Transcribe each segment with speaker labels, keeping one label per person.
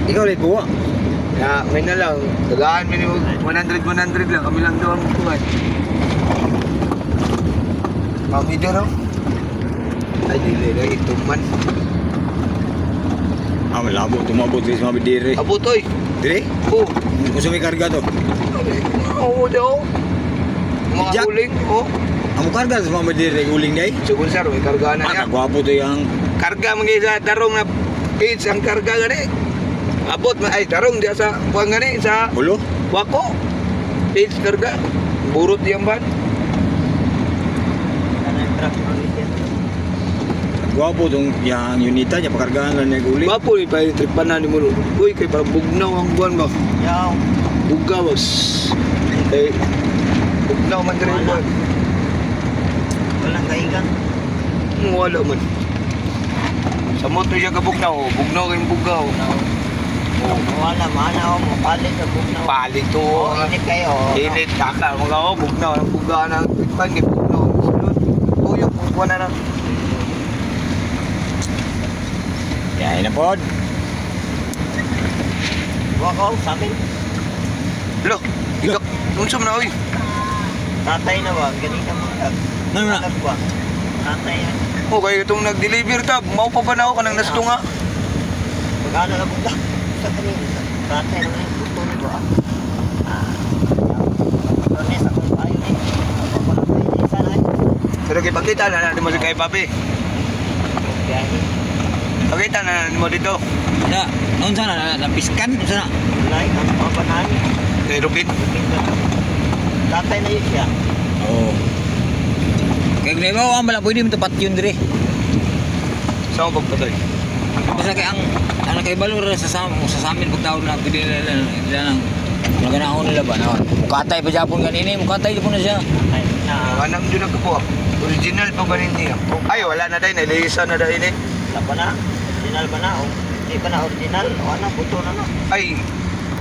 Speaker 1: Ikaw ulit buwa.
Speaker 2: Ya, may na lang. Tagaan minimum 100 lang. Kami lang doon buwan. Kami dito. Ay, dili na ito man.
Speaker 1: Ah, malabo. Tumabot sa mga bidiri.
Speaker 2: Abutoy.
Speaker 1: Dire?
Speaker 2: Oh.
Speaker 1: Kung may karga to.
Speaker 2: Oo daw. Mga
Speaker 1: Jack.
Speaker 2: huling. Oh.
Speaker 1: Amo karga sa mga bidiri. Uling day.
Speaker 2: Siguro sir, may karga na
Speaker 1: Ah,
Speaker 2: niya.
Speaker 1: kagwapo to yung...
Speaker 2: Karga mga sa darong na AIDS ang karga gani. Abot ay darong dia sa kuan gani sa
Speaker 1: Ulo?
Speaker 2: wako. AIDS karga. Burot yang ban.
Speaker 1: Kagwapo tong yung unita niya. Pakargaan lang niya uling.
Speaker 2: Bapo ni pa tripan na ni mo. Uy kay para bugnaw ang buwan ba.
Speaker 3: Yaw.
Speaker 2: Bugawas. Kay bugnaw man diri buwan.
Speaker 3: Walang kaigan.
Speaker 2: Wala man. Sa moto siya ka bugnaw, bugnaw kay bugaw.
Speaker 3: Wala, mana ako mo. Palit sa bugnaw.
Speaker 2: Palit to.
Speaker 3: Init kayo.
Speaker 2: Init kaka mga oh bugnaw ang buga ng tripan kay bugnaw. Uyo kuha na na.
Speaker 1: Yan na po.
Speaker 3: Wako, sa amin.
Speaker 2: Lo, ikaw, unsa man na oy?
Speaker 3: Tatay na ba? Ganito mo.
Speaker 1: Ano na?
Speaker 3: Anak ba? Tatay yan.
Speaker 2: Okay, itong nag-deliver tab, mau pa ba na ako kanang nastunga?
Speaker 3: Magkano na bugnaw? Sa kanina. Tatay naman yung buto ni ba? Tunis akong bayo eh. Ako pa lang kayo na isa na eh.
Speaker 2: Pero kay pakita na natin mo si kay papi.
Speaker 3: Biyahe.
Speaker 2: Pakita na natin mo dito.
Speaker 1: Na, noon sana, napiskan. Noon sana.
Speaker 3: Like, ang papanaan.
Speaker 2: Kay Rubin.
Speaker 3: Tatay na yun siya.
Speaker 1: Oo. Kaya kung nabawa ang bala, pwede mo tapat yun dire.
Speaker 2: Saan mo pagpatay?
Speaker 1: Basta kaya ang nakaibalo rin sa samin pagtawag na pwede nila nang naganahon nila ba naman. Mukatay pa Japon kanini, mukatay po na siya.
Speaker 3: Tatay na.
Speaker 2: Anam dyan ang kapo. Original pa ba niya? Ay, wala na dahil. Nalisa na dahil eh.
Speaker 3: Wala pa na. Original ba na? O, hindi pa na original. O ano, buto na na.
Speaker 2: Ay,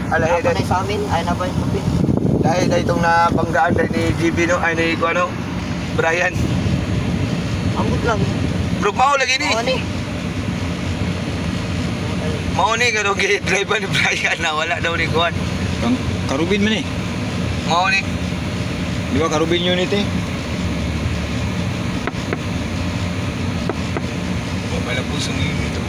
Speaker 2: alay
Speaker 3: Ako na
Speaker 2: dahil.
Speaker 3: sa amin. Ay na ba yung tupin?
Speaker 2: Dahil itong napanggaan dahil ni GB no, ay ni ko ano, Brian.
Speaker 3: Ambot lang.
Speaker 2: Bro, mao lagi ni.
Speaker 3: O, ni.
Speaker 2: Mao ni, kano drive ni Brian na wala daw ni Kuan.
Speaker 1: Karubin man eh.
Speaker 2: Mao ni.
Speaker 1: Di ba Karubin unit eh?
Speaker 2: Wala pusong yun ito.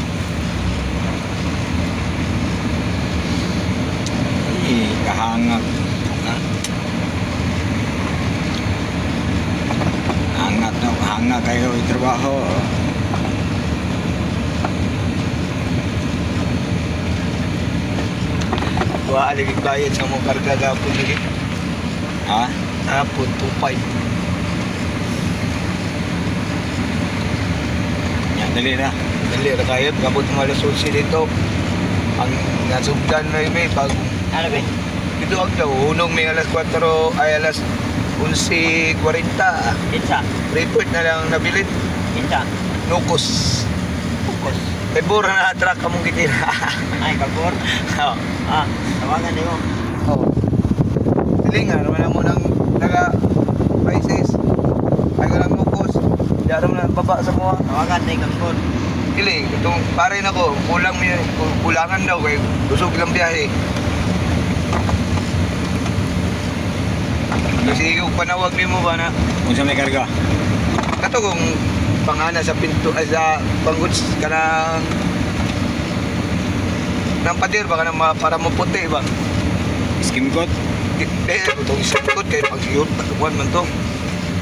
Speaker 1: Ay, kahangag. Hangat na, kahangag kayo yung trabaho.
Speaker 2: Wa aligig bayad sa mong karga gapon lagi.
Speaker 1: Ha?
Speaker 2: Hapon, 2.5.
Speaker 1: Yan, dali na.
Speaker 2: Dali, rakayot, kapot malasol si dito. Ang nasugdan na yun may pag
Speaker 3: Ano ba?
Speaker 2: dito ang daw, unong may alas 4 ay alas 11.40.
Speaker 3: Pinsa.
Speaker 2: Report na lang nabilit.
Speaker 3: Pinsa.
Speaker 2: Nukos.
Speaker 3: Focus.
Speaker 2: Kay bura na truck kamong gitira.
Speaker 3: Ay, kabor.
Speaker 2: Oo.
Speaker 3: Ah, tawagan niyo.
Speaker 2: Oo. Dili nga, naman mo ng naga prices. Ay ka lang nukos. Diyan naman ang baba sa mga.
Speaker 3: Tawagan niyo kabor.
Speaker 2: Dili, itong pare na ko, kulangan daw kay busog lang biyahe. Kasi yung panawag ni mo ba na
Speaker 1: Kung sa may karga.
Speaker 2: kato kung pangana sa pinto ay sa pangguts ka ng pader baka na para maputi ba
Speaker 1: Skim coat.
Speaker 2: itong isang kot kay pag yun pagkuhan man to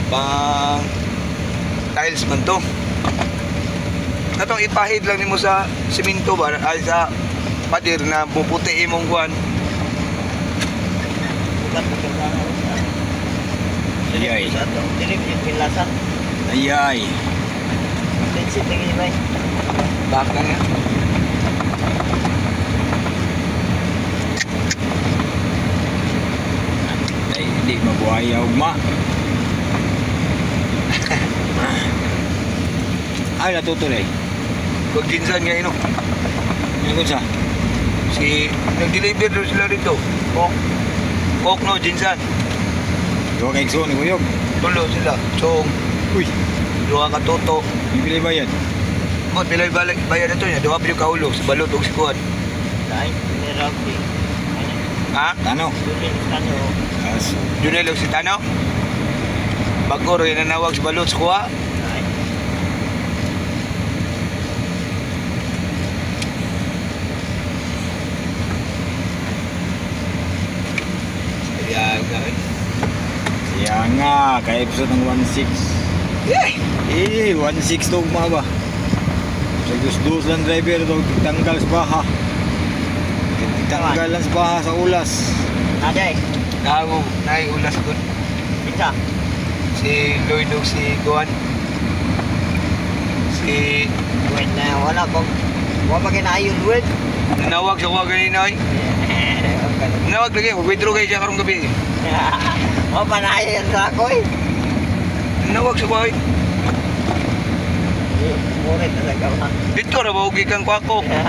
Speaker 2: pang tiles man to katong ipahid lang nimo sa simento ba ay sa pader na puputi imong kuhan.
Speaker 3: Bukan pagkakang.
Speaker 1: Ayay.
Speaker 3: Dilim yung pilasan.
Speaker 1: Ayay.
Speaker 3: Pensit lagi ba?
Speaker 2: Baka nga
Speaker 1: Ay, hindi mabuhay ugma. Ay, natutuloy.
Speaker 2: kung ginsan nga ino
Speaker 1: Ano kung sa?
Speaker 2: si nag-deliver doon sila rito Coke no ginsan
Speaker 1: Dua ka ikso, ni Kuyog.
Speaker 2: tulo sila chong
Speaker 1: Uy,
Speaker 2: duha ka toto
Speaker 1: yung pili ba yan?
Speaker 2: Ambot, pilay balik, bayan na to niya. Duha pilay kaulo, sa balot o sikuan.
Speaker 3: Dahil, may rugby.
Speaker 2: Ha?
Speaker 1: Ano?
Speaker 3: Dunin, ano,
Speaker 2: Junel o si Tano? Bago rin nanawag sa balot sa kuha.
Speaker 3: dahil.
Speaker 2: Ayan, gawin.
Speaker 1: Siya nga, kaya episode ng 1.6.
Speaker 2: Yay!
Speaker 1: 1.6 to mga ba? Sa gusto lang driver to, tanggal sa baha. Tanggal lang sa baha sa ulas.
Speaker 3: Naday,
Speaker 2: Nago, naiulas ko.
Speaker 3: isa.
Speaker 2: Si Lloyd o si Kuan. Si...
Speaker 3: Wait na, wala kong, wala pa kinayon, wait.
Speaker 2: Nanawag sa kuha ganina ay. Nanawag lagi, mag-withdraw kayo siya karong gabi.
Speaker 3: Wala pa nayon sa ako eh.
Speaker 2: Nanawag sa kuha ay.
Speaker 3: Murit na sa gawa.
Speaker 2: Dito na ba, huwag kang kwako.